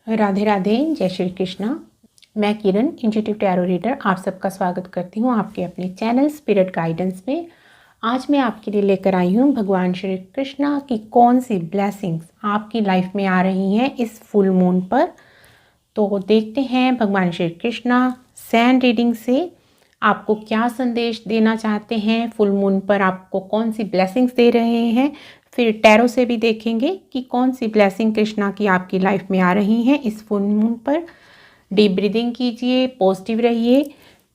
राधे राधे, जय श्री कृष्णा। मैं किरण, intuitive tarot reader, आप सबका स्वागत करती हूँ आपके अपने चैनल स्पिरिट गाइडेंस में। आज मैं आपके लिए लेकर आई हूँ भगवान श्री कृष्णा की कौन सी ब्लेसिंग्स आपकी लाइफ में आ रही हैं इस फुल मून पर। तो देखते हैं भगवान श्री कृष्णा सैंड रीडिंग से आपको क्या संदेश देना चाहते हैं, फुल मून पर आपको कौन सी ब्लेसिंग्स दे रहे हैं। फिर टैरो से भी देखेंगे कि कौन सी ब्लेसिंग कृष्णा की आपकी लाइफ में आ रही हैं इस फुल मून पर। डीप ब्रीदिंग कीजिए, पॉजिटिव रहिए,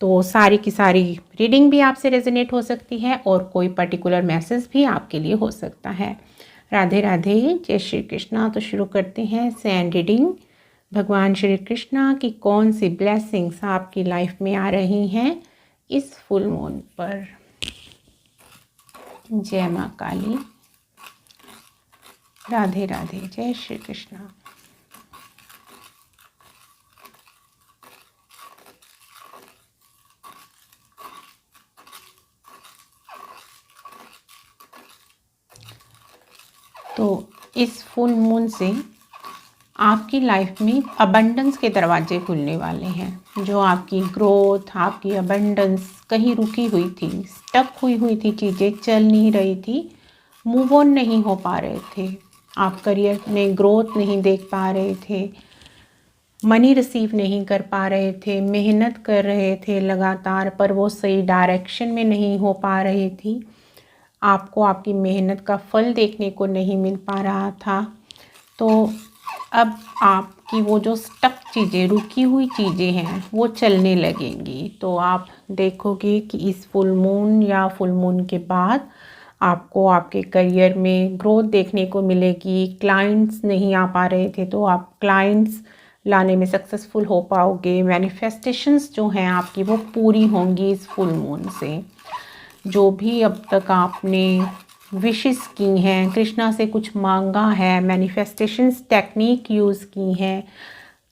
तो सारी की सारी रीडिंग भी आपसे रेजोनेट हो सकती है और कोई पर्टिकुलर मैसेज भी आपके लिए हो सकता है। राधे राधे, जय श्री कृष्णा। तो शुरू करते हैं सैंड रीडिंग। भगवान श्री कृष्णा की कौन सी ब्लेसिंग्स आपकी लाइफ में आ रही हैं इस फुल मून पर। जय माँ काली। राधे राधे, जय श्री कृष्णा। तो इस फुल मून से आपकी लाइफ में अबंडेंस के दरवाजे खुलने वाले हैं। जो आपकी ग्रोथ, आपकी अबंडेंस कहीं रुकी हुई थी, स्टक हुई थी, चीज़ें चल नहीं रही थी, मूव ऑन नहीं हो पा रहे थे, आप करियर में ग्रोथ नहीं देख पा रहे थे, मनी रिसीव नहीं कर पा रहे थे, मेहनत कर रहे थे लगातार पर वो सही डायरेक्शन में नहीं हो पा रही थी, आपको आपकी मेहनत का फल देखने को नहीं मिल पा रहा था। तो अब आपकी वो जो स्टक चीज़ें, रुकी हुई चीज़ें हैं, वो चलने लगेंगी। तो आप देखोगे कि इस फुल मून या फुल मून के बाद आपको आपके करियर में ग्रोथ देखने को मिलेगी। क्लाइंट्स नहीं आ पा रहे थे तो आप क्लाइंट्स लाने में सक्सेसफुल हो पाओगे। मैनिफेस्टेशंस जो हैं आपकी वो पूरी होंगी इस फुल मून से। जो भी अब तक आपने विशेस की हैं, कृष्णा से कुछ मांगा है, मैनिफेस्टेशंस टेक्निक यूज़ की हैं,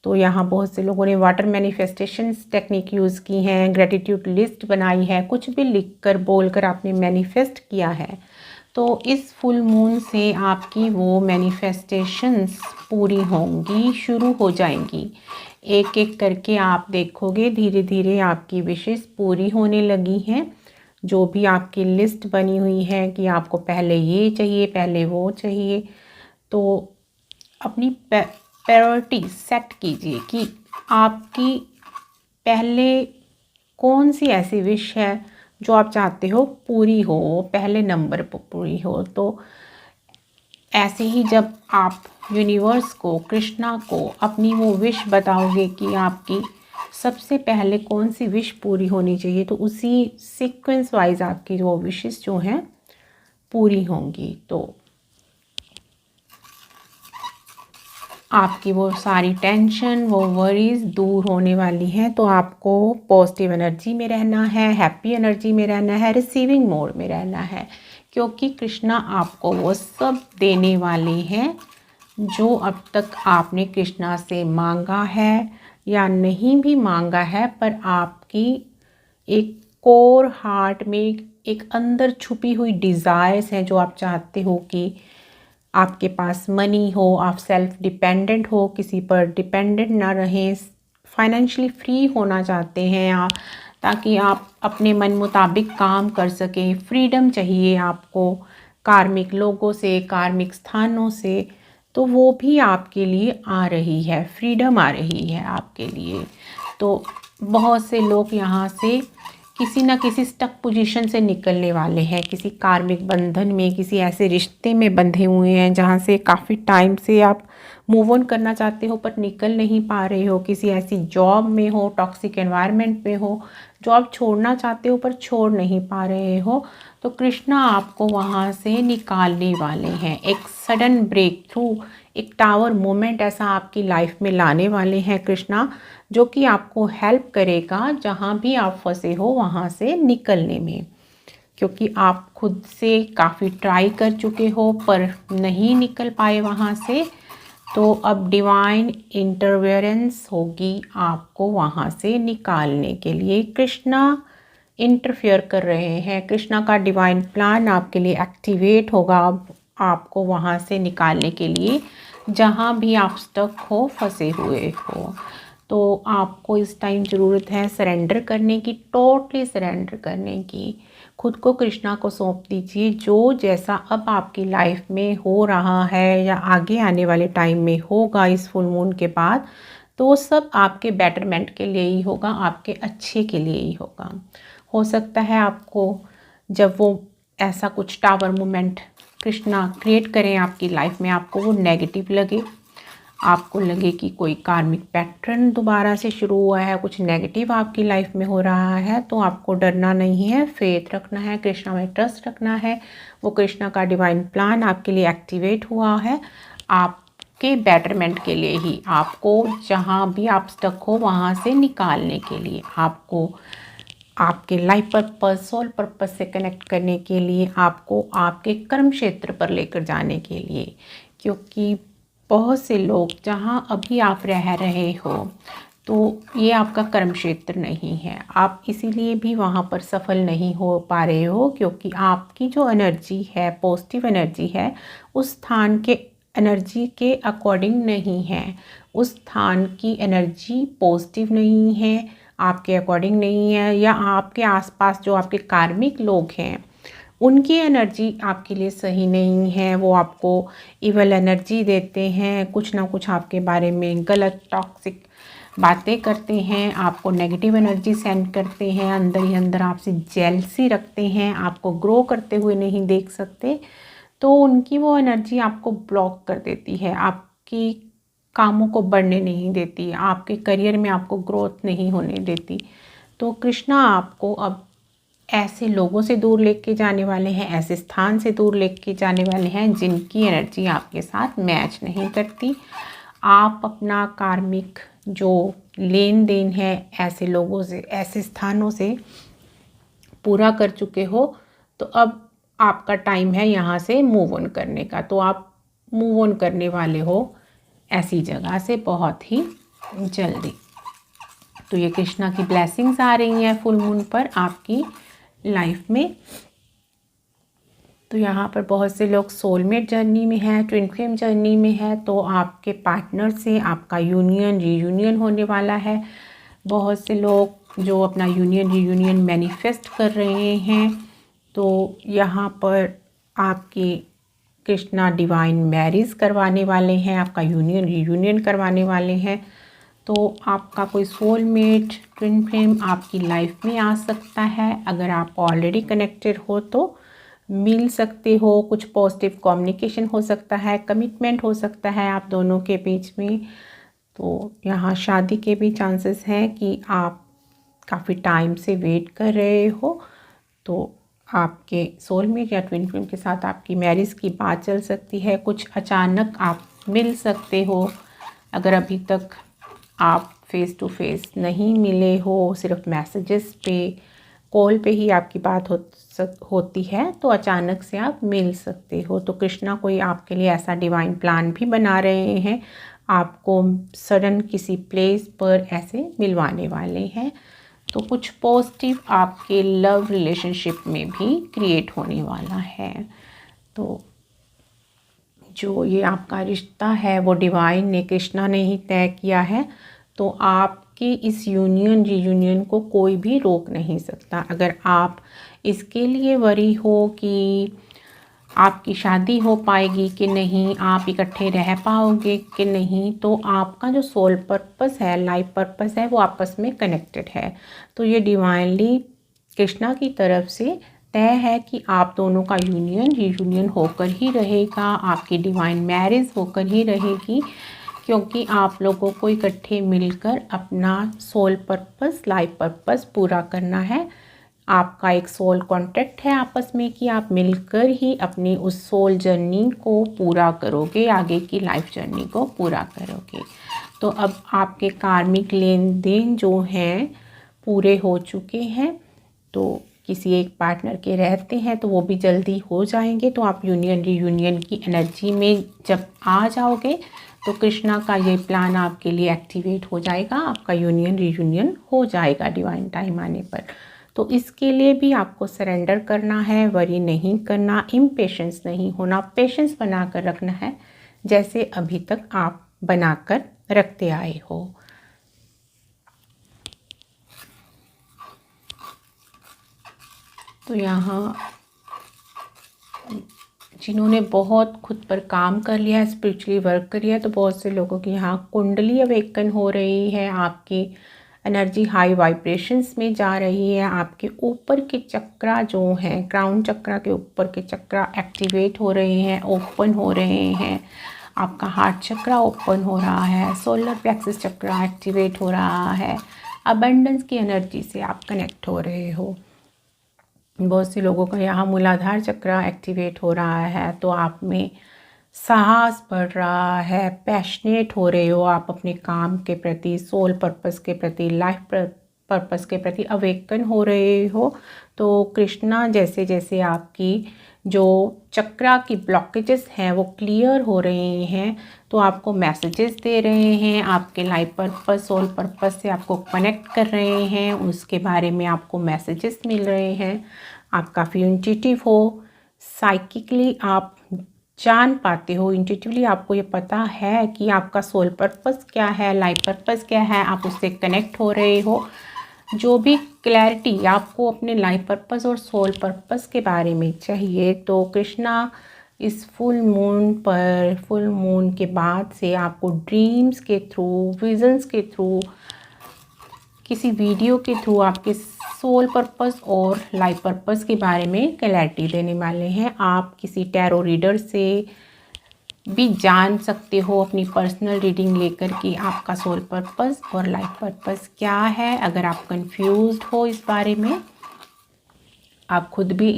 तो यहाँ बहुत से लोगों ने वाटर मैनिफेस्टेशंस टेक्निक यूज़ की हैं, ग्रेटिट्यूड लिस्ट बनाई है, कुछ भी लिख कर बोल कर आपने मैनिफेस्ट किया है। तो इस फुल मून से आपकी वो मैनिफेस्टेशंस पूरी होंगी, शुरू हो जाएंगी। एक एक करके आप देखोगे धीरे धीरे आपकी विशेस पूरी होने लगी हैं। जो भी आपकी लिस्ट बनी हुई है कि आपको पहले ये चाहिए, पहले वो चाहिए, तो अपनी प्रायोरिटी सेट कीजिए कि आपकी पहले कौन सी ऐसी विश है जो आप चाहते हो पूरी हो, पहले नंबर पर पूरी हो। तो ऐसे ही जब आप यूनिवर्स को, कृष्णा को अपनी वो विश बताओगे कि आपकी सबसे पहले कौन सी विश पूरी होनी चाहिए, तो उसी सीक्वेंस वाइज आपकी वो विशेस जो हैं पूरी होंगी। तो आपकी वो सारी टेंशन, वो वरीज दूर होने वाली हैं। तो आपको पॉजिटिव एनर्जी में रहना है, हैप्पी एनर्जी में रहना है, रिसीविंग मोड में रहना है, क्योंकि कृष्णा आपको वो सब देने वाले हैं जो अब तक आपने कृष्णा से मांगा है या नहीं भी मांगा है, पर आपकी एक कोर हार्ट में एक अंदर छुपी हुई डिज़ायर्स हैं जो आप चाहते हो कि आपके पास मनी हो, आप सेल्फ डिपेंडेंट हो, किसी पर डिपेंडेंट ना रहें, फाइनेंशियली फ्री होना चाहते हैं आप, ताकि आप अपने मन मुताबिक काम कर सकें। फ्रीडम चाहिए आपको कार्मिक लोगों से, कार्मिक स्थानों से, तो वो भी आपके लिए आ रही है, फ्रीडम आ रही है आपके लिए। तो बहुत से लोग यहाँ से किसी ना किसी स्टक पोजीशन से निकलने वाले हैं, किसी कार्मिक बंधन में, किसी ऐसे रिश्ते में बंधे हुए हैं जहाँ से काफ़ी टाइम से आप मूव ऑन करना चाहते हो पर निकल नहीं पा रहे हो, किसी ऐसी जॉब में हो, टॉक्सिक एनवायरनमेंट में हो, जॉब छोड़ना चाहते हो पर छोड़ नहीं पा रहे हो। तो कृष्णा आपको वहाँ से निकालने वाले हैं। एक सडन ब्रेक थ्रू, एक टावर मोमेंट ऐसा आपकी लाइफ में लाने वाले हैं कृष्णा, जो कि आपको हेल्प करेगा जहाँ भी आप फंसे हो वहाँ से निकलने में। क्योंकि आप खुद से काफ़ी ट्राई कर चुके हो पर नहीं निकल पाए वहाँ से, तो अब डिवाइन इंटरवेरेंस होगी आपको वहाँ से निकालने के लिए। कृष्णा इंटरफेयर कर रहे हैं, कृष्णा का डिवाइन प्लान आपके लिए एक्टिवेट होगा अब आपको वहाँ से निकालने के लिए। जहाँ भी आप स्टक हो, फंसे हुए हो। तो आपको इस टाइम ज़रूरत है सरेंडर करने की, टोटली सरेंडर करने की। खुद को कृष्णा को सौंप दीजिए। जो जैसा अब आपकी लाइफ में हो रहा है या आगे आने वाले टाइम में होगा इस फुल मून के बाद, तो वो सब आपके बेटरमेंट के लिए ही होगा, आपके अच्छे के लिए ही होगा। हो सकता है आपको जब वो ऐसा कुछ टावर मोमेंट कृष्णा क्रिएट करें आपकी लाइफ में, आपको वो नेगेटिव लगे, आपको लगे कि कोई कार्मिक पैटर्न दोबारा से शुरू हुआ है, कुछ नेगेटिव आपकी लाइफ में हो रहा है, तो आपको डरना नहीं है, फेथ रखना है, कृष्णा में ट्रस्ट रखना है। वो कृष्णा का डिवाइन प्लान आपके लिए एक्टिवेट हुआ है आपके बेटरमेंट के लिए ही, आपको जहाँ भी आप स्टक हो वहाँ से निकालने के लिए, आपको आपके लाइफ पर्पस, सोल पर्पस से कनेक्ट करने के लिए, आपको आपके कर्म क्षेत्र पर लेकर जाने के लिए। क्योंकि बहुत से लोग जहाँ अभी आप रह रहे हो तो ये आपका कर्म क्षेत्र नहीं है, आप इसीलिए भी वहाँ पर सफल नहीं हो पा रहे हो, क्योंकि आपकी जो एनर्जी है, पॉजिटिव एनर्जी है, उस स्थान के एनर्जी के अकॉर्डिंग नहीं है। उस स्थान की एनर्जी पॉजिटिव नहीं है, आपके अकॉर्डिंग नहीं है, या आपके आसपास जो आपके कार्मिक लोग हैं उनकी एनर्जी आपके लिए सही नहीं है। वो आपको इवल एनर्जी देते हैं, कुछ ना कुछ आपके बारे में गलत टॉक्सिक बातें करते हैं, आपको नेगेटिव एनर्जी सेंड करते हैं, अंदर ही अंदर आपसे जेलसी रखते हैं, आपको ग्रो करते हुए नहीं देख सकते। तो उनकी वो एनर्जी आपको ब्लॉक कर देती है, आपकी कामों को बढ़ने नहीं देती, आपके करियर में आपको ग्रोथ नहीं होने देती। तो कृष्णा आपको अब ऐसे लोगों से दूर लेके जाने वाले हैं, ऐसे स्थान से दूर लेके जाने वाले हैं जिनकी एनर्जी आपके साथ मैच नहीं करती। आप अपना कार्मिक जो लेन देन है ऐसे लोगों से, ऐसे स्थानों से पूरा कर चुके हो, तो अब आपका टाइम है यहाँ से मूव ऑन करने का। तो आप मूव ऑन करने वाले हो ऐसी जगह से बहुत ही जल्दी। तो ये कृष्णा की ब्लेसिंग्स आ रही हैं फुल मून पर आपकी लाइफ में। तो यहाँ पर बहुत से लोग सोलमेट जर्नी में है, ट्विन फ्लेम जर्नी में है, तो आपके पार्टनर से आपका यूनियन रीयूनियन होने वाला है। बहुत से लोग जो अपना यूनियन रीयूनियन मैनिफेस्ट कर रहे हैं, तो यहाँ पर आपकी कृष्णा डिवाइन मैरिज करवाने वाले हैं, आपका यूनियन रीयूनियन करवाने वाले हैं। तो आपका कोई सोलमेट ट्विन फ्लेम आपकी लाइफ में आ सकता है। अगर आप ऑलरेडी कनेक्टेड हो तो मिल सकते हो, कुछ पॉजिटिव कम्युनिकेशन हो सकता है, कमिटमेंट हो सकता है आप दोनों के बीच में। तो यहाँ शादी के भी चांसेस हैं कि आप काफ़ी टाइम से वेट कर रहे हो, तो आपके सोलमेट या ट्विन फ्लेम के साथ आपकी मैरिज की बात चल सकती है। कुछ अचानक आप मिल सकते हो, अगर अभी तक आप फेस टू फेस नहीं मिले हो, सिर्फ मैसेजेस पे, कॉल पे ही आपकी बात होती है, तो अचानक से आप मिल सकते हो। तो कृष्णा कोई आपके लिए ऐसा डिवाइन प्लान भी बना रहे हैं, आपको सडन किसी प्लेस पर ऐसे मिलवाने वाले हैं। तो कुछ पॉजिटिव आपके लव रिलेशनशिप में भी क्रिएट होने वाला है। तो जो ये आपका रिश्ता है वो डिवाइन ने, कृष्णा ने ही तय किया है। तो आपके इस यूनियन रीयूनियन को कोई भी रोक नहीं सकता। अगर आप इसके लिए वरी हो कि आपकी शादी हो पाएगी कि नहीं, आप इकट्ठे रह पाओगे कि नहीं, तो आपका जो सोल पर्पस है, लाइफ पर्पस है, वो आपस में कनेक्टेड है। तो ये डिवाइनली कृष्णा की तरफ से तय है कि आप दोनों का यूनियन रीयूनियन होकर ही रहेगा, आपकी डिवाइन मैरिज होकर ही रहेगी, क्योंकि आप लोगों को इकट्ठे मिलकर अपना सोल पर्पस, लाइफ पर्पस पूरा करना है। आपका एक सोल कॉन्ट्रैक्ट है आपस में कि आप मिलकर ही अपनी उस सोल जर्नी को पूरा करोगे, आगे की लाइफ जर्नी को पूरा करोगे। तो अब आपके कार्मिक लेन देन जो हैं पूरे हो चुके हैं, तो किसी एक पार्टनर के रहते हैं तो वो भी जल्दी हो जाएंगे। तो आप यूनियन रीयूनियन की एनर्जी में जब आ जाओगे तो कृष्णा का ये प्लान आपके लिए एक्टिवेट हो जाएगा, आपका यूनियन रीयूनियन हो जाएगा डिवाइन टाइम आने पर। तो इसके लिए भी आपको सरेंडर करना है, वरी नहीं करना, इम्पेशेंस नहीं होना, पेशेंस बना कर रखना है। जैसे अभी तक आप बनाकर रखते आए हो। तो यहाँ जिन्होंने बहुत खुद पर काम कर लिया है, स्पिरिचुअली वर्क कर लिया है, तो बहुत से लोगों की यहाँ कुंडली अवेकन हो रही है, आपकी एनर्जी हाई वाइब्रेशंस में जा रही है, आपके ऊपर के चक्रा जो हैं, क्राउन चक्रा के ऊपर के चक्रा एक्टिवेट हो रहे हैं, ओपन हो रहे हैं, आपका हार्ट चक्रा ओपन हो रहा है, सोलर प्लेक्सस चक्रा एक्टिवेट हो रहा है, अबंडेंस की एनर्जी से आप कनेक्ट हो रहे हो। बहुत से लोगों का यहाँ मूलाधार चक्र एक्टिवेट हो रहा है, तो आप में साहस बढ़ रहा है, पैशनेट हो रहे हो आप अपने काम के प्रति, सोल पर्पस के प्रति, लाइफ पर्पस के प्रति अवेकन हो रहे हो। तो कृष्णा जैसे जैसे आपकी जो चक्रा की ब्लॉकेजेस हैं वो क्लियर हो रहे हैं, तो आपको मैसेजेस दे रहे हैं, आपके लाइफ पर्पस, सोल पर्पस से आपको कनेक्ट कर रहे हैं, उसके बारे में आपको मैसेजेस मिल रहे हैं। आप काफ़ी इंट्यूटिव हो, साइकिकली आप जान पाते हो, इंट्यूटिवली आपको ये पता है कि आपका सोल पर्पस क्या है, लाइफ पर्पस क्या है, आप उससे कनेक्ट हो रहे हो। जो भी क्लैरिटी आपको अपने लाइफ पर्पस और सोल पर्पस के बारे में चाहिए, तो कृष्णा इस फुल मून के बाद से आपको ड्रीम्स के थ्रू, विजन्स के थ्रू, किसी वीडियो के थ्रू आपके सोल पर्पस और लाइफ पर्पस के बारे में क्लैरिटी देने वाले हैं। आप किसी टैरो रीडर से भी जान सकते हो अपनी पर्सनल रीडिंग लेकर कि आपका सोल पर्पस और लाइफ पर्पस क्या है। अगर आप कंफ्यूज्ड हो इस बारे में, आप खुद भी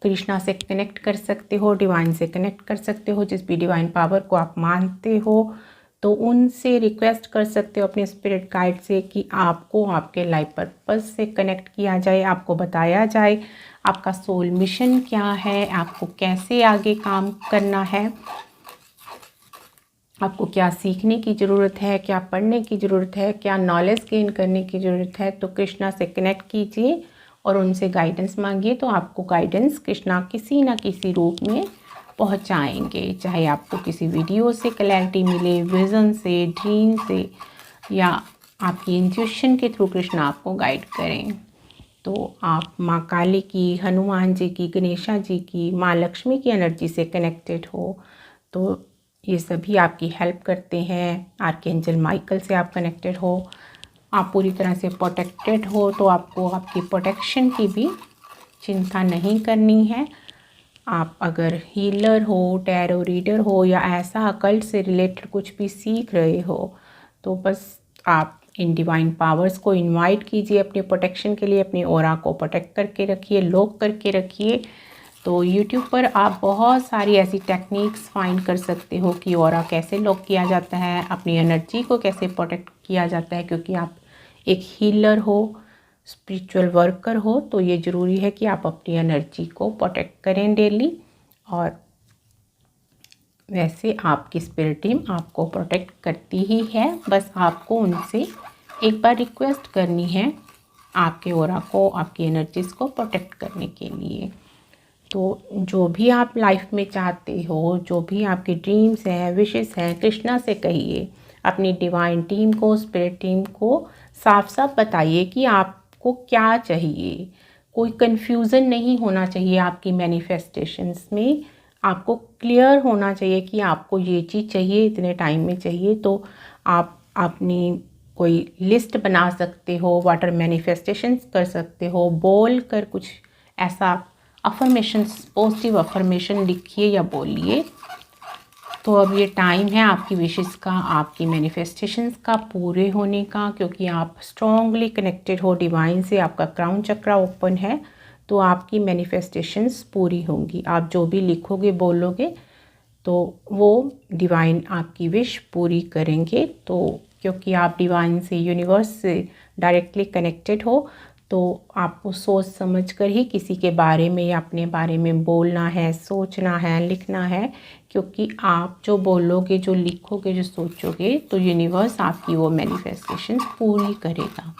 कृष्णा से कनेक्ट कर सकते हो, डिवाइन से कनेक्ट कर सकते हो, जिस भी डिवाइन पावर को आप मानते हो, तो उनसे रिक्वेस्ट कर सकते हो अपने स्पिरिट गाइड से कि आपको आपके लाइफ पर्पस से कनेक्ट किया जाए, आपको बताया जाए आपका सोल मिशन क्या है, आपको कैसे आगे काम करना है, आपको क्या सीखने की ज़रूरत है, क्या पढ़ने की ज़रूरत है, क्या नॉलेज गेन करने की ज़रूरत है। तो कृष्णा से कनेक्ट कीजिए और उनसे गाइडेंस मांगिए, तो आपको गाइडेंस कृष्णा किसी ना किसी रूप में पहुंचाएंगे। चाहे आपको किसी वीडियो से क्लैरिटी मिले, विज़न से, ड्रीम से, या आपकी इंट्यूशन के थ्रू कृष्णा आपको गाइड करें। तो आप माँ काली की, हनुमान जी की, गणेशा जी की, माँ लक्ष्मी की एनर्जी से कनेक्टेड हो, तो ये सभी आपकी हेल्प करते हैं। आर्कएंजल माइकल से आप कनेक्टेड हो, आप पूरी तरह से प्रोटेक्टेड हो, तो आपको आपकी प्रोटेक्शन की भी चिंता नहीं करनी है। आप अगर हीलर हो, टैरो रीडर हो, या ऐसा अकल्ट से रिलेटेड कुछ भी सीख रहे हो, तो बस आप इन डिवाइन पावर्स को इनवाइट कीजिए अपने प्रोटेक्शन के लिए। अपनी ऑरा को प्रोटेक्ट करके रखिए, लॉक करके रखिए। तो YouTube पर आप बहुत सारी ऐसी टेक्निक्स फाइंड कर सकते हो कि ऑरा कैसे लॉक किया जाता है, अपनी एनर्जी को कैसे प्रोटेक्ट किया जाता है। क्योंकि आप एक हीलर हो, स्पिरिचुअल वर्कर हो, तो ये ज़रूरी है कि आप अपनी एनर्जी को प्रोटेक्ट करें डेली। और वैसे आपकी स्पिरिट टीम आपको प्रोटेक्ट करती ही है, बस आपको उनसे एक बार रिक्वेस्ट करनी है आपके ऑरा को, आपकी एनर्जीज़ को प्रोटेक्ट करने के लिए। तो जो भी आप लाइफ में चाहते हो, जो भी आपके ड्रीम्स हैं, विशेस हैं, कृष्णा से कहिए। अपनी डिवाइन टीम को, स्पिरिट टीम को साफ साफ बताइए कि आपको क्या चाहिए। कोई कन्फ्यूज़न नहीं होना चाहिए आपकी मैनिफेस्टेशंस में। आपको क्लियर होना चाहिए कि आपको ये चीज़ चाहिए, इतने टाइम में चाहिए। तो आप अपनी कोई लिस्ट बना सकते हो, वाटर मैनिफेस्टेशंस कर सकते हो, बोल कर कुछ ऐसा अफर्मेशंस, पॉजिटिव अफर्मेशन लिखिए या बोलिए। तो अब ये टाइम है आपकी विशेस का, आपकी मैनिफेस्टेशंस का पूरे होने का, क्योंकि आप स्ट्रॉन्गली कनेक्टेड हो डिवाइन से, आपका क्राउन चक्रा ओपन है, तो आपकी मैनिफेस्टेशंस पूरी होंगी। आप जो भी लिखोगे, बोलोगे, तो वो डिवाइन आपकी विश पूरी करेंगे। तो क्योंकि आप डिवाइन से, यूनिवर्स से डायरेक्टली कनेक्टेड हो, तो आपको सोच समझ कर ही किसी के बारे में या अपने बारे में बोलना है, सोचना है, लिखना है। क्योंकि आप जो बोलोगे, जो लिखोगे, जो सोचोगे, तो यूनिवर्स आपकी वो मैनिफेस्टेशंस पूरी करेगा।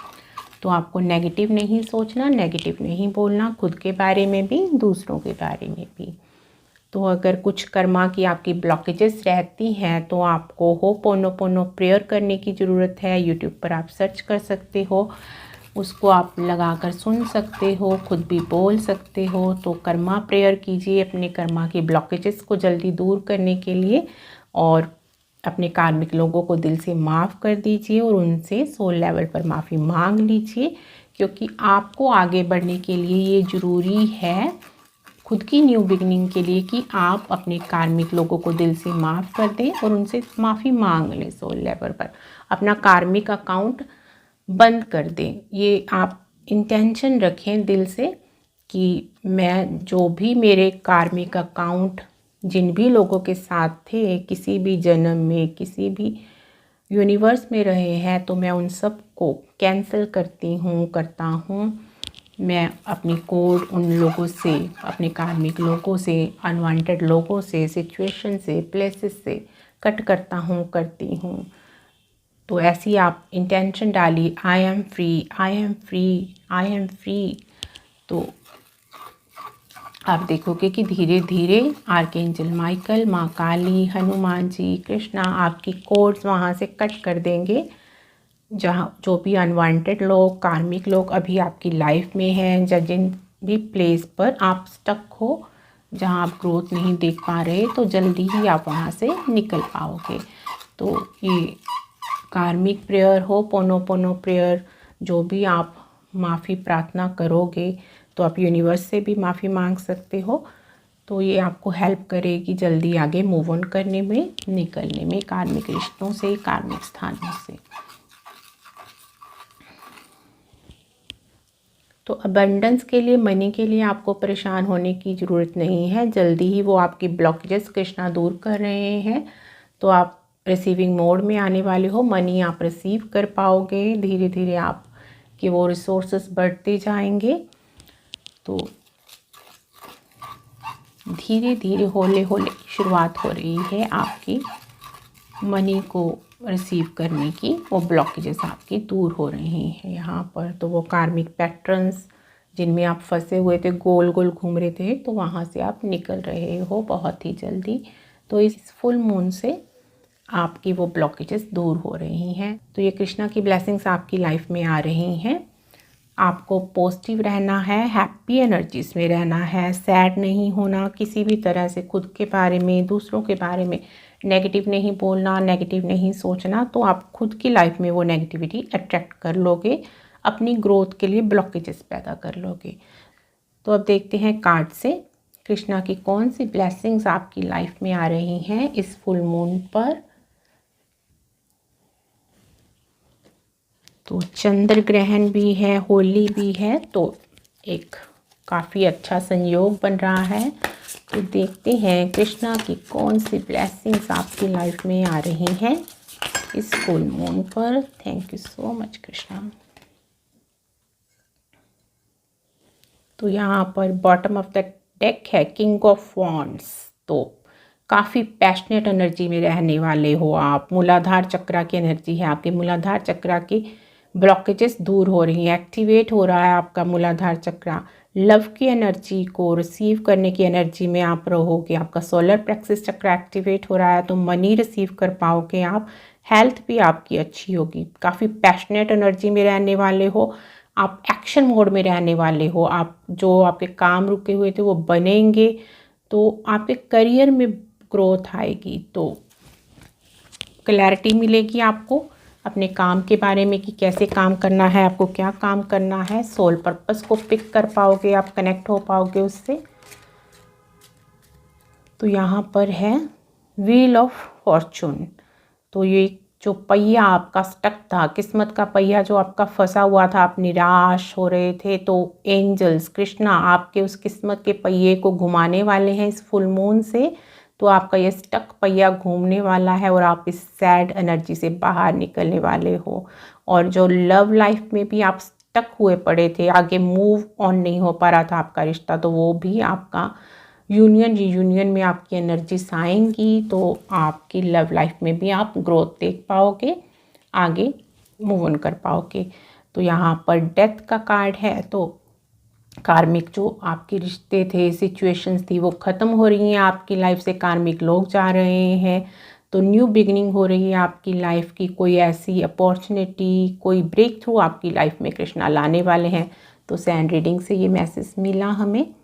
तो आपको नेगेटिव नहीं सोचना, नेगेटिव नहीं बोलना, खुद के बारे में भी, दूसरों के बारे में भी। तो अगर कुछ कर्मा की आपकी ब्लॉकेजेस रहती हैं तो आपको होपोनोपोनो प्रेयर करने की ज़रूरत है। यूट्यूब पर आप सर्च कर सकते हो, उसको आप लगाकर सुन सकते हो, खुद भी बोल सकते हो। तो कर्मा प्रेयर कीजिए अपने कर्मा की ब्लॉकेजेस को जल्दी दूर करने के लिए, और अपने कार्मिक लोगों को दिल से माफ़ कर दीजिए और उनसे सोल लेवल पर माफ़ी मांग लीजिए, क्योंकि आपको आगे बढ़ने के लिए ये ज़रूरी है, खुद की न्यू बिगनिंग के लिए, कि आप अपने कार्मिक लोगों को दिल से माफ़ कर दें और उनसे माफ़ी मांग लें सोल लेवल पर। अपना कार्मिक अकाउंट बंद कर दें। ये आप इंटेंशन रखें दिल से कि मैं जो भी मेरे कार्मिक अकाउंट जिन भी लोगों के साथ थे किसी भी जन्म में, किसी भी यूनिवर्स में रहे हैं, तो मैं उन सब को कैंसिल करता हूँ। मैं अपनी कोड उन लोगों से, अपने कार्मिक लोगों से, अनवांटेड लोगों से, सिचुएशन से, प्लेसेस से कट करती हूँ। तो ऐसी आप इंटेंशन डालिए, I am free, I am free, I am free. तो आप देखोगे कि धीरे धीरे आर्कएंजल माइकल, माँ काली, हनुमान जी, कृष्णा आपकी कोड्स वहाँ से कट कर देंगे। जहाँ जो भी अनवांटेड लोग, कार्मिक लोग अभी आपकी लाइफ में हैं, या जिन भी प्लेस पर आप स्टक हो, जहाँ आप ग्रोथ नहीं देख पा रहे, तो जल्दी ही आप वहाँ से निकल पाओगे। तो ये कार्मिक प्रेयर हो, पोनो प्रेयर, जो भी आप माफ़ी प्रार्थना करोगे, तो आप यूनिवर्स से भी माफ़ी मांग सकते हो। तो ये आपको हेल्प करेगी जल्दी आगे मूव ऑन करने में, निकलने में कार्मिक रिश्तों से, कार्मिक स्थानों से। तो अबंडेंस के लिए, मनी के लिए आपको परेशान होने की ज़रूरत नहीं है। जल्दी ही वो आपकी ब्लॉकेजेस कृष्णा दूर कर रहे हैं। तो आप रिसीविंग मोड में आने वाले हो, मनी आप रिसीव कर पाओगे। धीरे धीरे आप कि वो रिसोर्सेस बढ़ते जाएंगे। तो धीरे धीरे होले होले शुरुआत हो रही है आपकी मनी को रिसीव करने की। वो ब्लॉकेजेस आपकी दूर हो रही हैं यहाँ पर। तो वो कार्मिक पैटर्न्स जिनमें आप फंसे हुए थे, गोल गोल घूम रहे थे, तो वहाँ से आप निकल रहे हो बहुत ही जल्दी। तो इस फुल मून से आपकी वो ब्लॉकेजेस दूर हो रही हैं। तो ये कृष्णा की ब्लेसिंग्स आपकी लाइफ में आ रही हैं। आपको पॉजिटिव रहना है, हैप्पी एनर्जीज में रहना है, सैड नहीं होना किसी भी तरह से, खुद के बारे में, दूसरों के बारे में नेगेटिव नहीं बोलना, नेगेटिव नहीं सोचना। तो आप खुद की लाइफ में वो नेगेटिविटी अट्रैक्ट कर लोगे, अपनी ग्रोथ के लिए ब्लॉकेजेस पैदा कर लोगे। तो अब देखते हैं कार्ड से कृष्णा की कौन सी ब्लेसिंग्स आपकी लाइफ में आ रही हैं इस फुल मून पर। तो चंद्र ग्रहण भी है, होली भी है, तो एक काफ़ी अच्छा संयोग बन रहा है। तो देखते हैं कृष्णा की कौन सी ब्लेसिंग्स आपकी लाइफ में आ रही हैं इस फुल मून पर। Thank you so much Krishna. तो यहाँ पर बॉटम ऑफ द डेक है किंग ऑफ वॉन्ड्स। तो काफ़ी पैशनेट एनर्जी में रहने वाले हो आप। मूलाधार चक्रा की एनर्जी है आपके। मूलाधार चक्रा की ब्लॉकेजेस दूर हो रही हैं, एक्टिवेट हो रहा है आपका मूलाधार चक्रा। लव की एनर्जी को रिसीव करने की एनर्जी में आप रहोगे। आपका सोलर प्लेक्सस चक्र एक्टिवेट हो रहा है, तो मनी रिसीव कर पाओगे आप। हेल्थ भी आपकी अच्छी होगी। काफ़ी पैशनेट एनर्जी में रहने वाले हो आप, एक्शन मोड में रहने वाले हो आप। जो आपके काम रुके हुए थे वो बनेंगे। तो आपके करियर में ग्रोथ आएगी। तो क्लैरिटी मिलेगी आपको अपने काम के बारे में कि कैसे काम करना है, आपको क्या काम करना है। सोल पर्पस को पिक कर पाओगे आप, कनेक्ट हो पाओगे उससे। तो यहाँ पर है व्हील ऑफ फॉर्चून। तो ये जो पहिया आपका स्टक था, किस्मत का पहिया जो आपका फंसा हुआ था, आप निराश हो रहे थे, तो एंजल्स कृष्णा आपके उस किस्मत के पहिए को घुमाने वाले हैं इस फुल मून से। तो आपका ये स्टक पहिया घूमने वाला है और आप इस सैड एनर्जी से बाहर निकलने वाले हो। और जो लव लाइफ में भी आप स्टक हुए पड़े थे, आगे मूव ऑन नहीं हो पा रहा था आपका रिश्ता, तो वो भी आपका यूनियन में आपकी एनर्जीज आएंगी। तो आपकी लव लाइफ में भी आप ग्रोथ देख पाओगे, आगे मूव ऑन कर पाओगे। तो यहाँ पर डेथ का कार्ड है। तो कार्मिक जो आपके रिश्ते थे, सिचुएशंस थी, वो ख़त्म हो रही हैं आपकी लाइफ से, कार्मिक लोग जा रहे हैं। तो न्यू बिगनिंग हो रही है आपकी लाइफ की, कोई ऐसी अपॉर्चुनिटी, कोई ब्रेक थ्रू आपकी लाइफ में कृष्णा लाने वाले हैं। तो सैंड रीडिंग से ये मैसेज मिला हमें,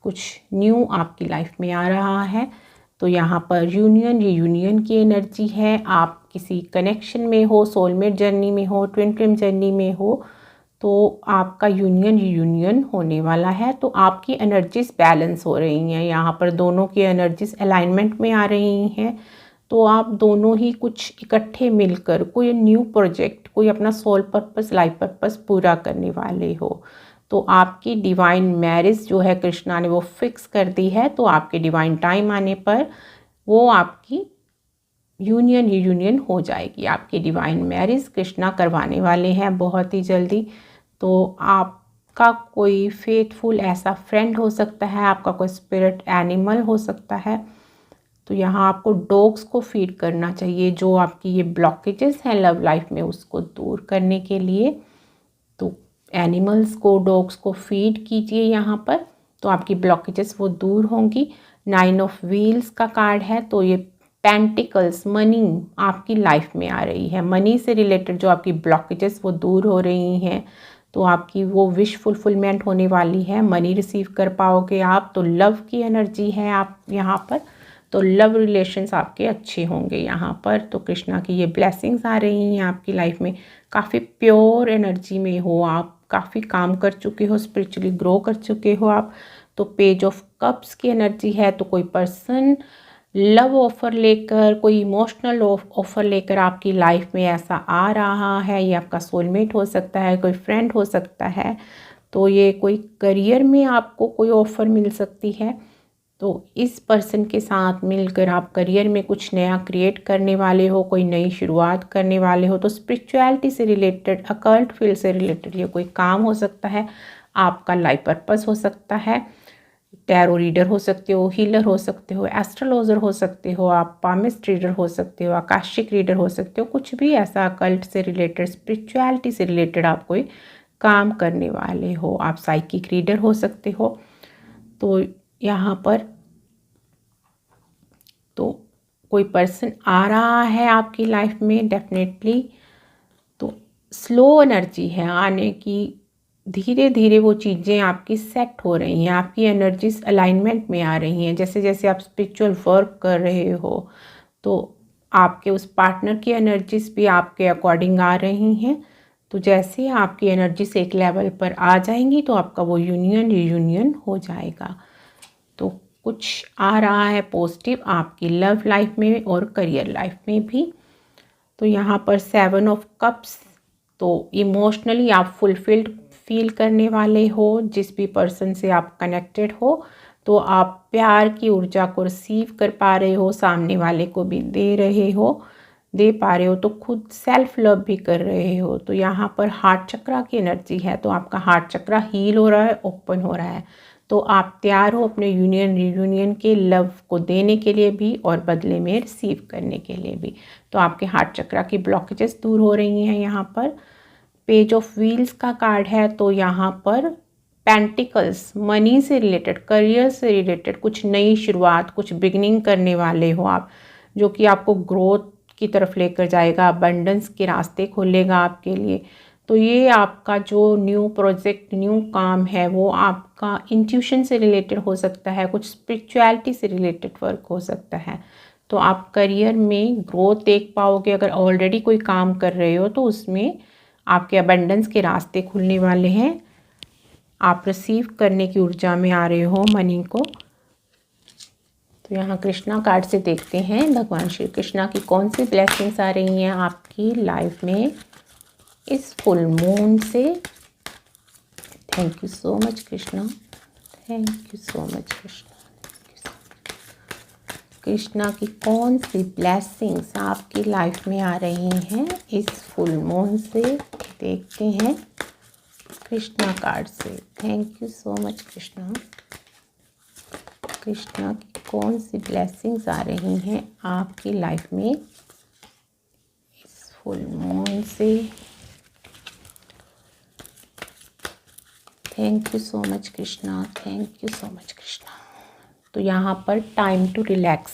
कुछ न्यू आपकी लाइफ में आ रहा है। तो यहाँ पर यूनियन, ये यूनियन की एनर्जी है। आप किसी कनेक्शन में हो, सोलमेट जर्नी में हो, ट्विन फ्लेम जर्नी में हो, तो आपका यूनियन होने वाला है। तो आपकी एनर्जीज बैलेंस हो रही हैं, यहाँ पर दोनों की एनर्जीज अलाइनमेंट में आ रही हैं। तो आप दोनों ही कुछ इकट्ठे मिलकर कोई न्यू प्रोजेक्ट, कोई अपना सोल पर्पस, लाइफ पर्पस पूरा करने वाले हो। तो आपकी डिवाइन मैरिज जो है कृष्णा ने वो फिक्स कर दी है। तो आपके डिवाइन टाइम आने पर वो आपकी यूनियन हो जाएगी। आपकी डिवाइन मैरिज कृष्णा करवाने वाले हैं बहुत ही जल्दी। तो आपका कोई फेथफुल ऐसा फ्रेंड हो सकता है, आपका कोई स्पिरिट एनिमल हो सकता है। तो यहाँ आपको डॉग्स को फीड करना चाहिए, जो आपकी ये ब्लॉकेजेस हैं लव लाइफ में उसको दूर करने के लिए। तो एनिमल्स को, डॉग्स को फीड कीजिए यहाँ पर, तो आपकी ब्लॉकेजेस वो दूर होंगी। 9 ऑफ व्हील्स का कार्ड है, तो ये पेंटिकल्स, मनी आपकी लाइफ में आ रही है। मनी से रिलेटेड जो आपकी ब्लॉकेजेस वो दूर हो रही हैं। तो आपकी वो विश फुलफिलमेंट होने वाली है, मनी रिसीव कर पाओगे आप। तो लव की एनर्जी है आप यहाँ पर, तो लव रिलेशंस आपके अच्छे होंगे यहाँ पर। तो कृष्णा की ये ब्लेसिंग्स आ रही हैं आपकी लाइफ में। काफ़ी प्योर एनर्जी में हो आप, काफ़ी काम कर चुके हो, स्पिरिचुअली ग्रो कर चुके हो आप। तो पेज ऑफ कप्स की एनर्जी है। तो कोई पर्सन लव ऑफ़र लेकर, कोई इमोशनल ऑफ़र लेकर आपकी लाइफ में ऐसा आ रहा है। ये आपका सोलमेट हो सकता है, कोई फ्रेंड हो सकता है। तो ये कोई करियर में आपको कोई ऑफ़र मिल सकती है। तो इस पर्सन के साथ मिलकर आप करियर में कुछ नया क्रिएट करने वाले हो, कोई नई शुरुआत करने वाले हो। तो स्पिरिचुअलिटी से रिलेटेड, अकल्ट फील्ड से रिलेटेड ये कोई काम हो सकता है, आपका लाइफ पर्पस हो सकता है। टैरो रीडर हो सकते हो, हीलर हो सकते हो, एस्ट्रोलॉजर हो सकते हो, आप पामिस्ट रीडर हो सकते हो, आकाशिक रीडर हो सकते हो। कुछ भी ऐसा अकल्ट से रिलेटेड, स्पिरिचुअलिटी से रिलेटेड आप कोई काम करने वाले हो। आप साइकिक रीडर हो सकते हो। तो यहाँ पर तो कोई पर्सन आ रहा है आपकी लाइफ में डेफिनेटली। तो स्लो एनर्जी है आने की, धीरे धीरे वो चीज़ें आपकी सेट हो रही हैं, आपकी एनर्जीज अलाइनमेंट में आ रही हैं। जैसे जैसे आप स्पिरिचुअल वर्क कर रहे हो, तो आपके उस पार्टनर की एनर्जीज भी आपके अकॉर्डिंग आ रही हैं। तो जैसे आपकी एनर्जीज एक लेवल पर आ जाएंगी, तो आपका वो यूनियन हो जाएगा। तो कुछ आ रहा है पॉजिटिव आपकी लव लाइफ में और करियर लाइफ में भी। तो यहाँ पर 7 ऑफ कप्स, तो इमोशनली आप फुलफिल्ड फील करने वाले हो। जिस भी पर्सन से आप कनेक्टेड हो, तो आप प्यार की ऊर्जा को रिसीव कर पा रहे हो, सामने वाले को भी दे पा रहे हो। तो खुद सेल्फ लव भी कर रहे हो। तो यहाँ पर हार्ट चक्रा की एनर्जी है, तो आपका हार्ट चक्रा हील हो रहा है, ओपन हो रहा है। तो आप तैयार हो अपने रीयूनियन के लव को देने के लिए भी और बदले में रिसीव करने के लिए भी। तो आपके हार्ट चक्रा की ब्लॉकेजेस दूर हो रही हैं यहाँ पर। पेज ऑफ व्हील्स का कार्ड है, तो यहाँ पर पेंटिकल्स, मनी से रिलेटेड, करियर से रिलेटेड कुछ नई शुरुआत, कुछ बिगनिंग करने वाले हो आप, जो कि आपको ग्रोथ की तरफ लेकर जाएगा, अबंडेंस के रास्ते खोलेगा आपके लिए। तो ये आपका जो न्यू प्रोजेक्ट, न्यू काम है, वो आपका इंट्यूशन से रिलेटेड हो सकता है, कुछ स्पिरिचुअलिटी से रिलेटेड वर्क हो सकता है। तो आप करियर में ग्रोथ देख पाओगे। अगर ऑलरेडी कोई काम कर रहे हो, तो उसमें आपके अबंडेंस के रास्ते खुलने वाले हैं। आप रिसीव करने की ऊर्जा में आ रहे हो मनी को। तो यहाँ कृष्णा कार्ड से देखते हैं भगवान श्री कृष्णा की कौन सी ब्लेसिंग्स आ रही हैं आपकी लाइफ में इस फुल मून से। Thank you so much Krishna, thank you so much Krishna. Krishna की कौन सी ब्लेसिंग्स आपकी लाइफ में आ रही हैं इस फुल मून से, देखते हैं कृष्णा कार्ड से। Thank you so much Krishna. Krishna की कौन सी ब्लेसिंग्स आ रही हैं आपकी लाइफ में इस फुल मून से। Thank you so much Krishna, thank you so much Krishna. तो यहाँ पर टाइम टू रिलैक्स,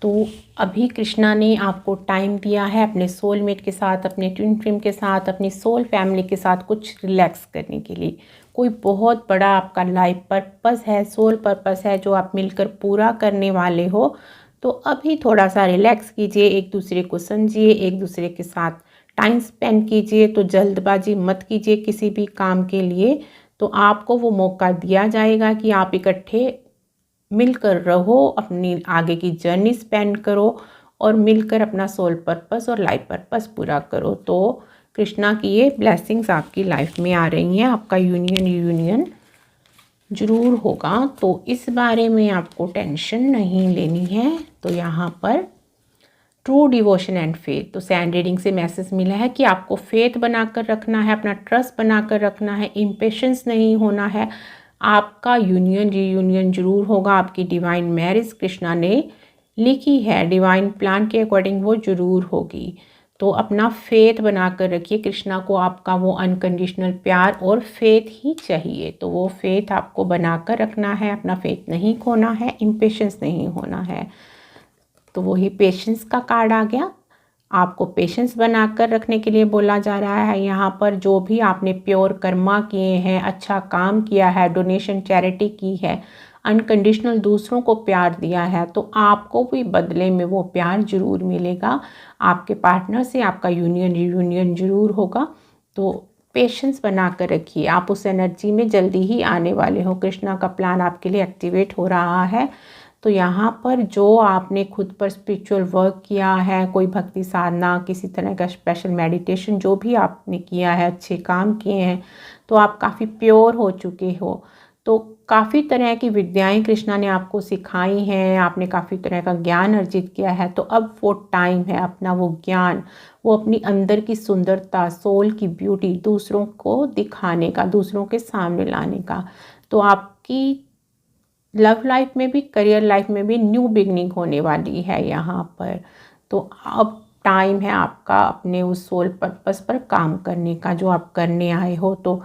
तो अभी कृष्णा ने आपको टाइम दिया है अपने सोलमेट के साथ, अपने ट्विन फ्लेम के साथ, अपनी सोल फैमिली के साथ कुछ रिलैक्स करने के लिए। कोई बहुत बड़ा आपका लाइफ पर्पस है, सोल पर्पस है जो आप मिलकर पूरा करने वाले हो। तो अभी थोड़ा सा रिलैक्स कीजिए, एक दूसरे को समझिए, एक दूसरे के साथ टाइम स्पेंड कीजिए। तो जल्दबाजी मत कीजिए किसी भी काम के लिए, तो आपको वो मौका दिया जाएगा कि आप इकट्ठे मिलकर रहो, अपनी आगे की जर्नी स्पेंड करो और मिलकर अपना सोल पर्पस और लाइफ पर्पस पूरा करो। तो कृष्णा की ये ब्लेसिंग्स आपकी लाइफ में आ रही हैं, आपका यूनियन ज़रूर होगा। तो इस बारे में आपको टेंशन नहीं लेनी है। तो यहाँ पर ट्रू डिवोशन एंड फेथ, तो सैंड रीडिंग से मैसेज मिला है कि आपको फेथ बनाकर रखना है, अपना ट्रस्ट बनाकर रखना है, इम्पेशेंस नहीं होना है। आपका यूनियन रीयूनियन जरूर होगा, आपकी डिवाइन मैरिज कृष्णा ने लिखी है, डिवाइन प्लान के अकॉर्डिंग वो जरूर होगी। तो अपना फेथ बनाकर रखिए, कृष्णा को आपका वो अनकंडीशनल प्यार और फेथ ही चाहिए। तो वो फेथ आपको बनाकर रखना है, अपना फेथ नहीं खोना है, इम्पेशेंस नहीं होना है। तो वही पेशेंस का कार्ड आ गया, आपको पेशेंस बनाकर रखने के लिए बोला जा रहा है। यहाँ पर जो भी आपने प्योर कर्मा किए हैं, अच्छा काम किया है, डोनेशन चैरिटी की है, अनकंडीशनल दूसरों को प्यार दिया है, तो आपको भी बदले में वो प्यार ज़रूर मिलेगा। आपके पार्टनर से आपका यूनियन रीयूनियन ज़रूर होगा। तो पेशेंस बना कर रखिए, आप उस एनर्जी में जल्दी ही आने वाले हो। कृष्णा का प्लान आपके लिए एक्टिवेट हो रहा है। तो यहाँ पर जो आपने खुद पर स्पिरिचुअल वर्क किया है, कोई भक्ति साधना, किसी तरह का स्पेशल मेडिटेशन जो भी आपने किया है, अच्छे काम किए हैं, तो आप काफ़ी प्योर हो चुके हो। तो काफ़ी तरह की विद्याएं कृष्णा ने आपको सिखाई हैं, आपने काफ़ी तरह का ज्ञान अर्जित किया है। तो अब वो टाइम है अपना वो ज्ञान, वो अपनी अंदर की सुंदरता, सोल की ब्यूटी दूसरों को दिखाने का, दूसरों के सामने लाने का। तो आपकी लव लाइफ में भी, करियर लाइफ में भी न्यू बिगनिंग होने वाली है यहाँ पर। तो अब टाइम है आपका अपने उस सोल पर्पस पर काम करने का जो आप करने आए हो। तो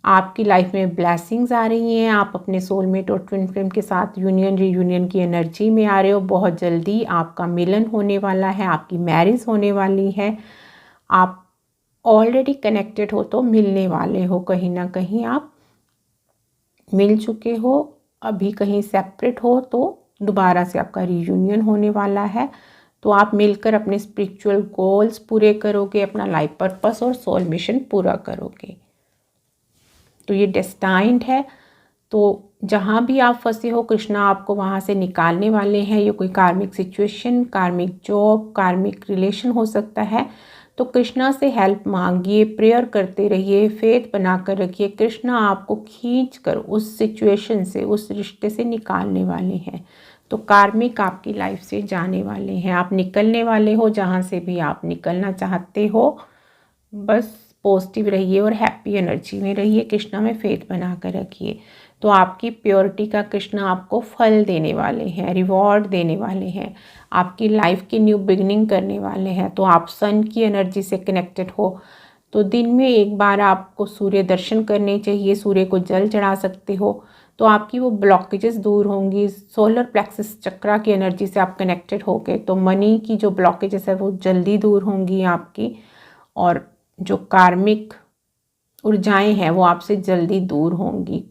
आपकी लाइफ में ब्लेसिंग्स आ रही हैं, आप अपने सोलमेट और ट्विन फ्लेम के साथ यूनियन रीयूनियन की एनर्जी में आ रहे हो। बहुत जल्दी आपका मिलन होने वाला है, आपकी मैरिज होने वाली है। आप ऑलरेडी कनेक्टेड हो तो मिलने वाले हो, कहीं ना कहीं आप मिल चुके हो, अभी कहीं सेपरेट हो तो दोबारा से आपका रीयूनियन होने वाला है। तो आप मिलकर अपने स्पिरिचुअल गोल्स पूरे करोगे, अपना लाइफ पर्पस और सोल मिशन पूरा करोगे। तो ये डेस्टाइन्ड है। तो जहाँ भी आप फंसे हो कृष्णा आपको वहाँ से निकालने वाले हैं। ये कोई कार्मिक सिचुएशन, कार्मिक जॉब, कार्मिक रिलेशन हो सकता है। तो कृष्णा से हेल्प मांगिए, प्रेयर करते रहिए, फेथ बनाकर रखिए। कृष्णा आपको खींच कर उस सिचुएशन से, उस रिश्ते से निकालने वाले हैं। तो कार्मिक आपकी लाइफ से जाने वाले हैं, आप निकलने वाले हो जहाँ से भी आप निकलना चाहते हो। बस पॉजिटिव रहिए और हैप्पी एनर्जी में रहिए, कृष्णा में फेथ बना कर रखिए। तो आपकी प्योरिटी का कृष्णा आपको फल देने वाले हैं, रिवॉर्ड देने वाले हैं, आपकी लाइफ की न्यू बिगनिंग करने वाले हैं। तो आप सन की एनर्जी से कनेक्टेड हो, तो दिन में एक बार आपको सूर्य दर्शन करने चाहिए, सूर्य को जल चढ़ा सकते हो। तो आपकी वो ब्लॉकेजेस दूर होंगी, सोलर प्लेक्सस चक्रा की एनर्जी से आप कनेक्टेड हो गए तो मनी की जो ब्लॉकेजेस है वो जल्दी दूर होंगी आपकी, और जो कार्मिक ऊर्जाएं हैं वो आपसे जल्दी दूर होंगी,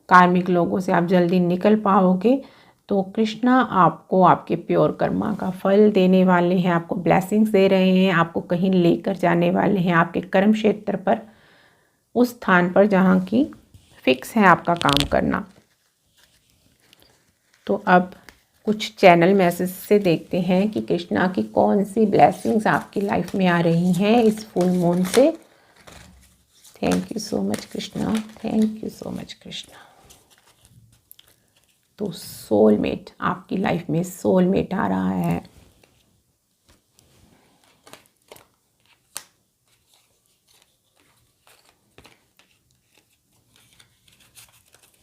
कार्मिक लोगों से आप जल्दी निकल पाओगे। तो कृष्णा आपको आपके प्योर कर्मा का फल देने वाले हैं, आपको ब्लेसिंग्स दे रहे हैं, आपको कहीं लेकर जाने वाले हैं, आपके कर्म क्षेत्र पर, उस स्थान पर जहाँ की फिक्स है आपका काम करना। तो अब कुछ चैनल मैसेज से देखते हैं कि कृष्णा की कौन सी ब्लेसिंग्स आपकी लाइफ में आ रही हैं इस फुल मून से। Thank you so much Krishna, thank you so much Krishna. तो सोलमेट, आपकी लाइफ में सोलमेट आ रहा है।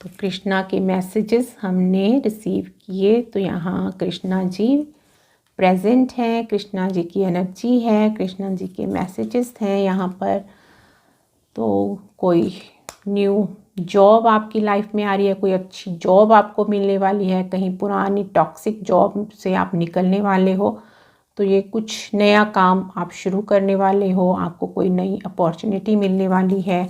तो कृष्णा के मैसेजेस हमने रिसीव किए। तो यहाँ कृष्णा जी प्रेजेंट हैं, कृष्णा जी की एनर्जी है, कृष्णा जी के मैसेजेस हैं यहाँ पर। तो कोई न्यू जॉब आपकी लाइफ में आ रही है, कोई अच्छी जॉब आपको मिलने वाली है, कहीं पुरानी टॉक्सिक जॉब से आप निकलने वाले हो, तो ये कुछ नया काम आप शुरू करने वाले हो, आपको कोई नई अपॉर्चुनिटी मिलने वाली है।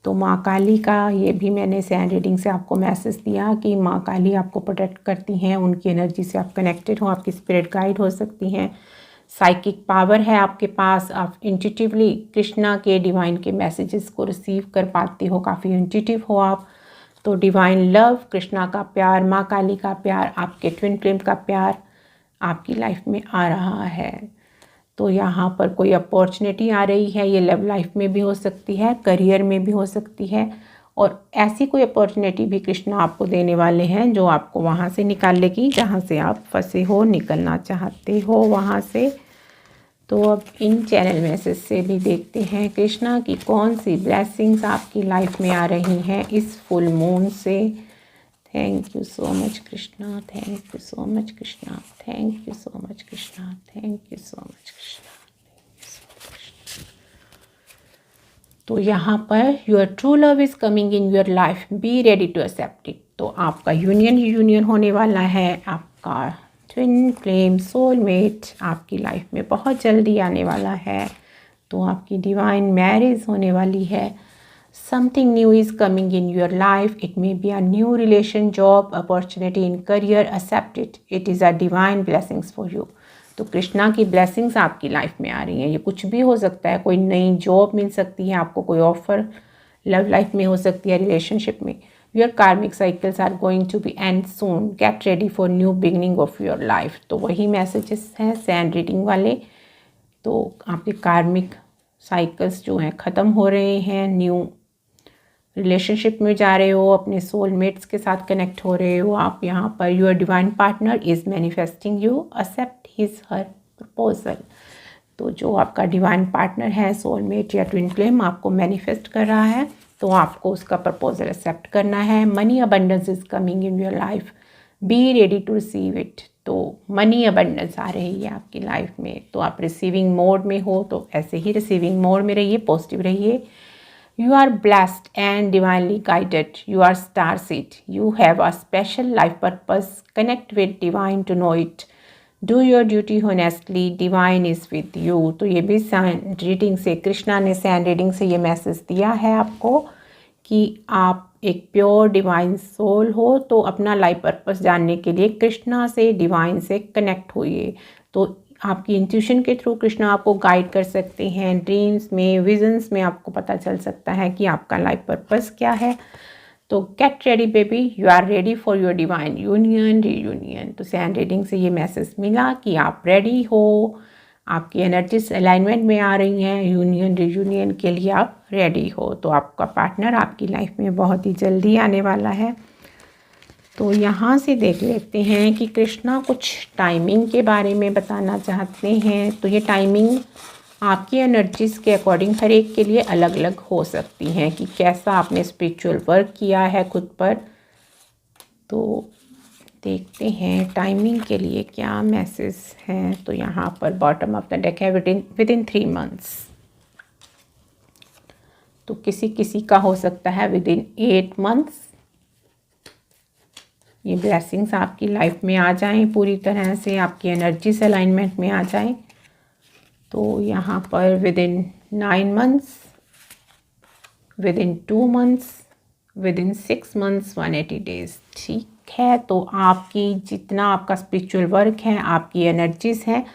तो माँ काली का ये भी मैंने सैंड रीडिंग से आपको मैसेज दिया कि माँ काली आपको प्रोटेक्ट करती हैं, उनकी एनर्जी से आप कनेक्टेड हो, आपकी स्पिरिट गाइड हो सकती हैं, साइकिक पावर है आपके पास, आप इंट्यूटिवली कृष्णा के डिवाइन के मैसेजेस को रिसीव कर पाते हो, काफ़ी इंट्यूटिव हो आप। तो डिवाइन लव, कृष्णा का प्यार, माँ काली का प्यार, आपके ट्विन फ्लेम का प्यार आपकी लाइफ में आ रहा है। तो यहाँ पर कोई अपॉर्चुनिटी आ रही है, ये लव लाइफ में भी हो सकती है, करियर में भी हो सकती है, और ऐसी कोई अपॉर्चुनिटी भी कृष्णा आपको देने वाले हैं जो आपको वहाँ से निकाल लेगी जहाँ से आप फंसे हो, निकलना चाहते हो वहाँ से। तो अब इन चैनल मैसेज से भी देखते हैं कृष्णा की कौन सी ब्लेसिंग्स आपकी लाइफ में आ रही हैं इस फुल मून से। Thank you so much Krishna, thank you so much Krishna, thank you so much Krishna, thank you so much Krishna. तो यहाँ पर your true love is coming in your life, be ready to accept it. तो आपका union होने वाला है, आपका ट्विन फ्लेम सोलमेट आपकी लाइफ में बहुत जल्दी आने वाला है। तो आपकी डिवाइन मैरिज होने वाली है। Something new is coming in your life, it may be a new relation, job opportunity in career, accept it, it is a divine blessings for you. तो कृष्णा की ब्लेसिंग्स आपकी लाइफ में आ रही हैं, ये कुछ भी हो सकता है, कोई नई जॉब मिल सकती है आपको, कोई ऑफर लव लाइफ में हो सकती है, रिलेशनशिप में। Your karmic cycles are going to be end soon, get ready for new beginning of your life. तो वही मैसेजेस हैं सैंड रीडिंग वाले। तो आपके कार्मिक साइकिल्स जो हैं ख़त्म हो रहे हैं, न्यू रिलेशनशिप में जा रहे हो, अपने सोलमेट्स के साथ कनेक्ट हो रहे हो आप यहाँ पर। Your divine partner is manifesting you, accept his her proposal. तो जो आपका डिवाइन पार्टनर है, सोलमेट या ट्विन फ्लेम, आपको मैनिफेस्ट कर रहा है, तो आपको उसका प्रपोजल एक्सेप्ट करना है। Money abundance is coming in your life, be ready to receive it. तो मनी अबंडेंस आ रही है आपकी लाइफ में, तो आप रिसीविंग मोड में हो, तो ऐसे ही रिसीविंग मोड में रहिए, पॉजिटिव रहिए। You are blessed and divinely guided. You are starseed. You have a special life purpose. Connect with divine to know it. Do your duty honestly. Divine is with you. तो ये भी sand reading से, कृष्णा ने sand reading से ये message दिया है आपको कि आप एक प्योर डिवाइन सोल हो, तो अपना लाइफ पर्पस जानने के लिए कृष्णा से, डिवाइन से कनेक्ट होइए। तो आपकी इंट्यूशन के थ्रू कृष्णा आपको गाइड कर सकते हैं, ड्रीम्स में, विजन्स में आपको पता चल सकता है कि आपका लाइफ पर्पस क्या है। तो get ready baby, you are ready for your divine union reunion. तो सैंड रीडिंग से ये मैसेज मिला कि आप रेडी हो, आपकी एनर्जीज अलाइनमेंट में आ रही हैं, यूनियन रीयूनियन के लिए आप रेडी हो। तो आपका पार्टनर आपकी लाइफ में बहुत ही जल्दी आने वाला है। तो यहाँ से देख लेते हैं कि कृष्णा कुछ टाइमिंग के बारे में बताना चाहते हैं। तो ये टाइमिंग आपकी एनर्जीज़ के अकॉर्डिंग हर एक के लिए अलग अलग हो सकती हैं कि कैसा आपने स्पिरिचुअल वर्क किया है खुद पर। तो देखते हैं टाइमिंग के लिए क्या मैसेज हैं। तो यहाँ पर बॉटम ऑफ द डेक है विद इन 3 मंथ्स। तो किसी किसी का हो सकता है विद इन 8 मंथ्स ये ब्लेसिंग्स आपकी लाइफ में आ जाएं, पूरी तरह से आपकी एनर्जीज अलाइनमेंट में आ जाएं। तो यहाँ पर with in 9 months, with in 2 months, with in 6 months, 180 days. ठीक है, तो आपकी जितना आपका स्पिरिचुअल वर्क है, आपकी एनर्जीज हैं,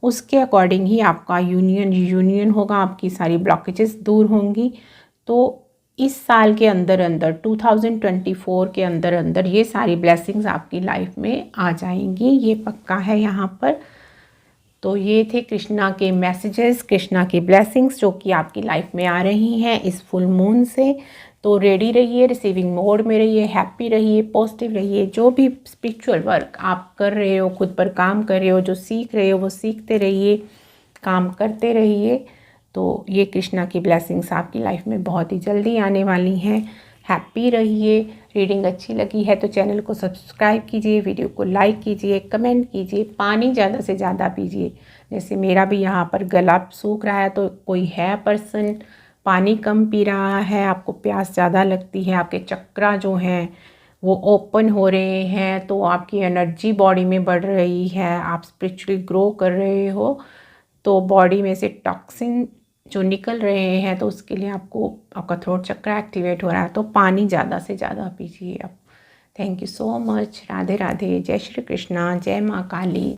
उसके अकॉर्डिंग ही आपका यूनियन होगा, आपकी सारी ब्लॉकेजेस दूर होंगी। तो इस साल के अंदर 2024 के अंदर ये सारी ब्लेसिंग्स आपकी लाइफ में आ जाएंगी, ये पक्का है यहाँ पर। तो ये थे कृष्णा के मैसेजेस, कृष्णा की ब्लेसिंग्स जो कि आपकी लाइफ में आ रही हैं इस फुल मून से। तो रेडी रहिए, रिसीविंग मोड में रहिए, हैप्पी रहिए, पॉजिटिव रहिए। जो भी स्पिरिचुअल वर्क आप कर रहे हो, खुद पर काम कर रहे हो, जो सीख रहे हो वो सीखते रहिए, काम करते रहिए। तो ये कृष्णा की ब्लेसिंग्स आपकी लाइफ में बहुत ही जल्दी आने वाली हैं। हैप्पी रहिए। रीडिंग अच्छी लगी है तो चैनल को सब्सक्राइब कीजिए, वीडियो को लाइक कीजिए, कमेंट कीजिए, पानी ज़्यादा से ज़्यादा पीजिए। जैसे मेरा भी यहाँ पर गला सूख रहा है, तो कोई है पर्सन पानी कम पी रहा है, आपको प्यास ज़्यादा लगती है, आपके चक्रा जो हैं वो ओपन हो रहे हैं, तो आपकी एनर्जी बॉडी में बढ़ रही है, आप स्पिरिचुअली ग्रो कर रहे हो, तो बॉडी में से टॉक्सिन जो निकल रहे हैं, तो उसके लिए आपका थ्रोट चक्र एक्टिवेट हो रहा है। तो पानी ज़्यादा से ज़्यादा पीजिए आप। Thank you so much. Radhe Radhe. जय श्री कृष्णा। जय माँ काली।